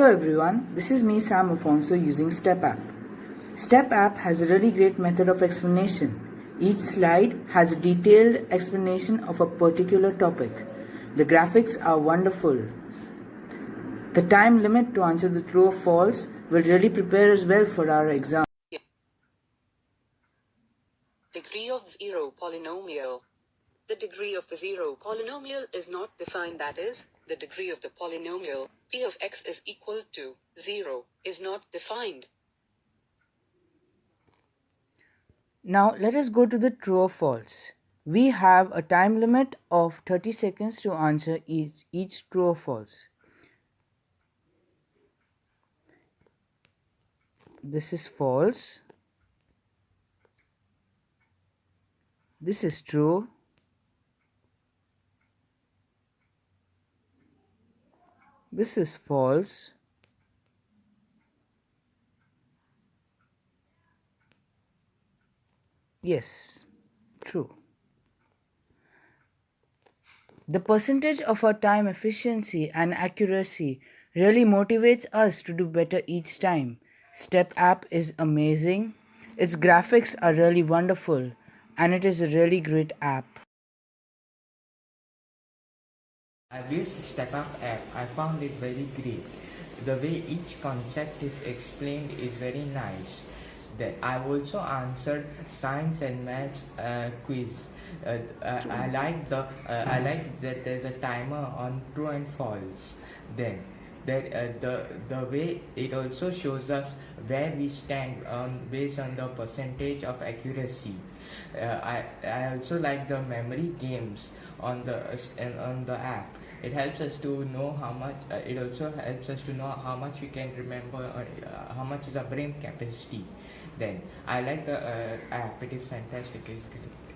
Hello everyone, this is me Sam Afonso using STEPapp. STEPapp has a really great method of explanation. Each slide has a detailed explanation of a particular topic. The graphics are wonderful. The time limit to answer the true or false will really prepare us well for our exam. Degree of zero polynomial. The degree of the zero polynomial is not defined, that is, the degree of the polynomial p of x is equal to 0 is not defined. Now let us go to the true or false. We have a time limit of 30 seconds to answer each true or false. This is false. This is true. This is false. Yes, true. The percentage of our time efficiency and accuracy really motivates us to do better each time. STEPapp is amazing. Its graphics are really wonderful and it is a really great app. I've used STEPapp app. I found it very great. The way each concept is explained is very nice. Then I've also answered science and maths quiz. I like that there's a timer on true and false. Then the way it also shows us where we stand based on the percentage of accuracy. I also like the memory games on the app. It helps us to know how much. It also helps us to know how much we can remember, or how much is our brain capacity. Then I like the app. It is fantastic. It's great.